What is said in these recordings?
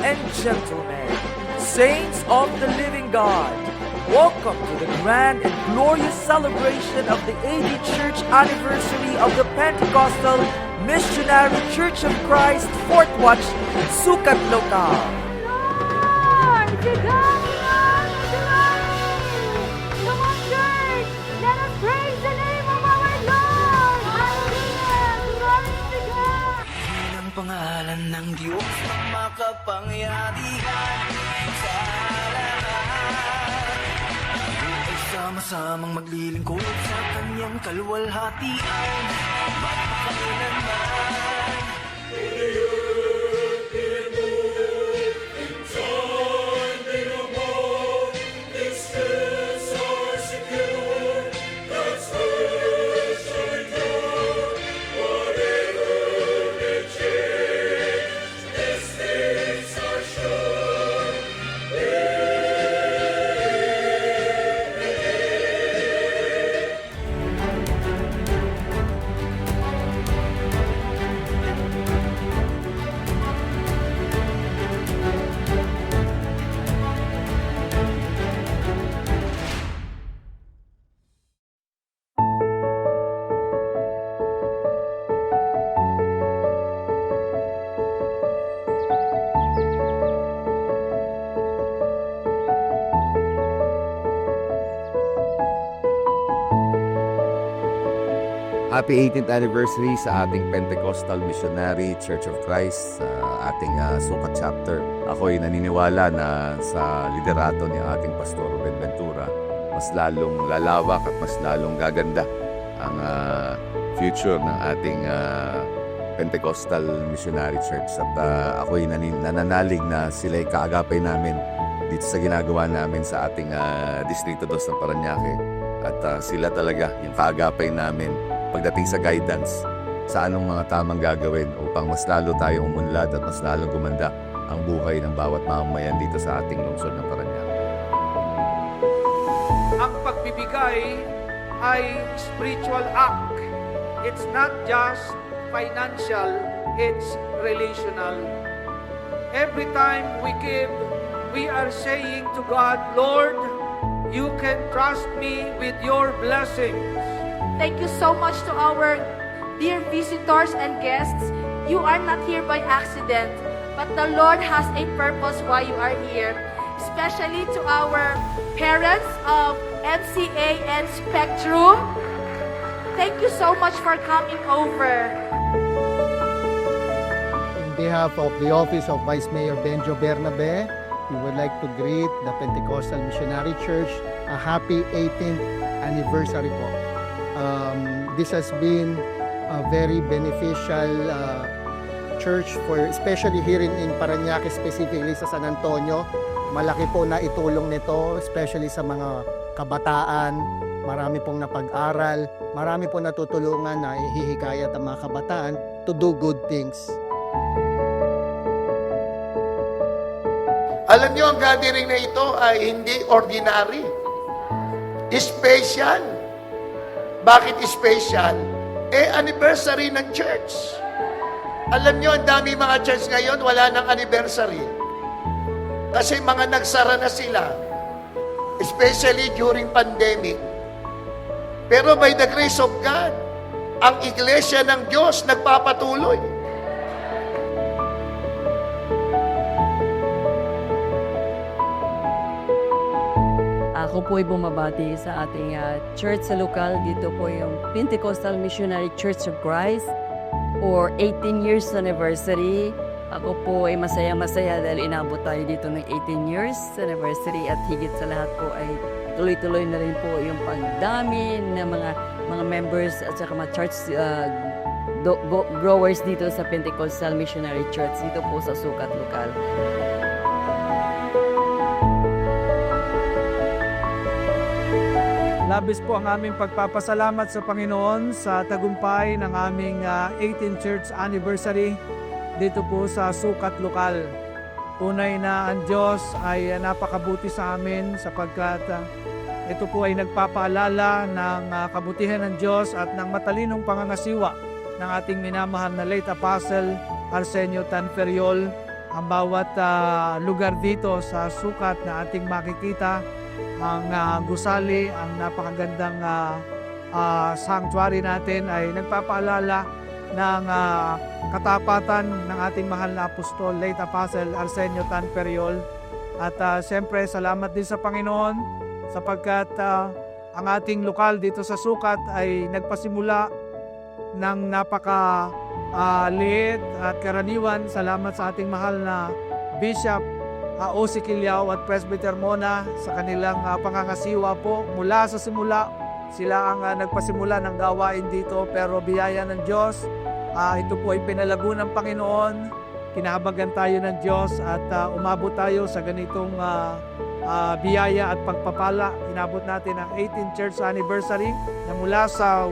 and gentlemen, saints of the living God, welcome to the grand and glorious celebration of the 80th church anniversary of the Pentecostal Missionary Church of Christ Fort Watch, Sukat Local. Lord, to God, Lord, come on, church, let us praise the name of our Lord. Hallelujah, glory to God. Ang pangalan ng Diyos na makapangyarihan sa lahat. Ay sama-samang maglilingkod sa kanyang kaluwalhatian magpakailanman. Happy 18th anniversary sa ating Pentecostal Missionary Church of Christ sa ating Sukat chapter. Ako'y naniniwala na sa liderato ni ating Pastor Ben Ventura, mas lalong lalawak at mas lalong gaganda ang future ng ating Pentecostal Missionary Church. At ako'y nananalig na sila'y kaagapay namin dito sa ginagawa namin sa ating Distrito 2 ng Parañaque. At sila talaga yung kaagapay namin pagdating sa guidance sa anong mga tamang gagawin upang mas lalo tayong umunlad at mas lalong gumanda ang buhay ng bawat mamamayan dito sa ating lungsod ng Parañaque. Ang pagbibigay ay spiritual act. It's not just financial, it's relational. Every time we give, we are saying to God, Lord, you can trust me with your blessings. Thank you so much to our dear visitors and guests. You are not here by accident, but the Lord has a purpose why you are here. Especially to our parents of MCA and Spectrum. Thank you so much for coming over. On behalf of the Office of Vice Mayor Benjo Bernabe, we would like to greet the Pentecostal Missionary Church a happy 18th anniversary po. This has been a very beneficial church for especially here in Parañaque, specifically sa San Antonio. Malaki po na itulong nito, especially sa mga kabataan. Marami pong napag-aral, marami pong natutulungan na ihihikayat ang mga kabataan to do good things. Alam niyo, ang gathering na ito ay hindi ordinary. Special. Bakit special? Anniversary ng church. Alam niyo, ang dami mga church ngayon, wala nang anniversary. Kasi mga nagsara na sila. Especially during pandemic. Pero by the grace of God, ang iglesia ng Diyos nagpapatuloy. Ako po ay bumabati sa ating church sa lokal. Dito po yung Pentecostal Missionary Church of Christ for 18 years anniversary. Ako po ay masaya-masaya dahil inabot tayo dito ng 18 years anniversary at higit sa lahat po ay tuloy-tuloy na rin po yung pagdami ng mga members at saka mga church growers dito sa Pentecostal Missionary Church dito po sa Sukat Lokal. Labis po ang aming pagpapasalamat sa Panginoon sa tagumpay ng aming 18th Church Anniversary dito po sa Sukat Lokal. Tunay na ang Diyos ay napakabuti sa amin sapagkat ito po ay nagpapaalala ng kabutihan ng Diyos at ng matalinong pangangasiwa ng ating minamahal na late Apostle Arsenio Tanferiol ang bawat lugar dito sa sukat na ating makikita, ang gusali, ang napakagandang sanctuary natin ay nagpapaalala ng katapatan ng ating mahal na apostol, late Apostle Arsenio Tan Periol. At siyempre, salamat din sa Panginoon sapagkat ang ating lokal dito sa sukat ay nagpasimula ng liit at karaniwan. Salamat sa ating mahal na Bishop O.C. Quiliao at Presbyter Mona sa kanilang pangangasiwa po. Mula sa simula, sila ang nagpasimula ng gawain dito, pero biyaya ng Diyos, ito po ay pinalago ng Panginoon. Kinahabagan tayo ng Diyos at umabot tayo sa ganitong biyaya at pagpapala. Inabot natin ang 18th church anniversary na mula sa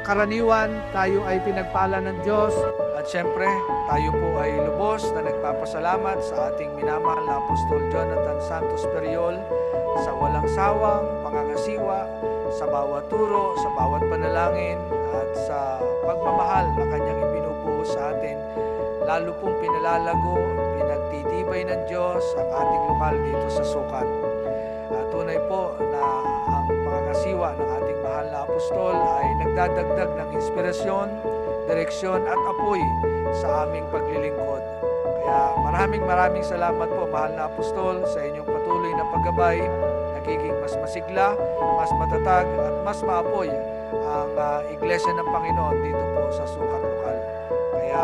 karaniwan tayo ay pinagpala ng Diyos. At syempre, tayo po ay lubos na nagpapasalamat sa ating minamahal na Apostol Jonathan Santos Periol sa walang sawang pangangasiwa, sa bawat turo, sa bawat panalangin at sa pagmamahal na kanyang ibinubuo sa atin. Lalo pong pinalalago, pinagtitibay ng Diyos ang ating lokal dito sa sukat. Tunay po na ang pangangasiwa ng ating mahal na apostol ay nagdadagdag ng inspirasyon, direksyon at apoy sa aming paglilingkod. Kaya maraming salamat po, mahal na apostol, sa inyong patuloy na paggabay. Nagiging mas masigla, mas matatag at mas maapoy ang Iglesia ng Panginoon dito po sa sukat lokal. Kaya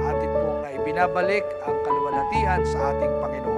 atin pong ibinabalik ang kaluwalhatian sa ating Panginoon.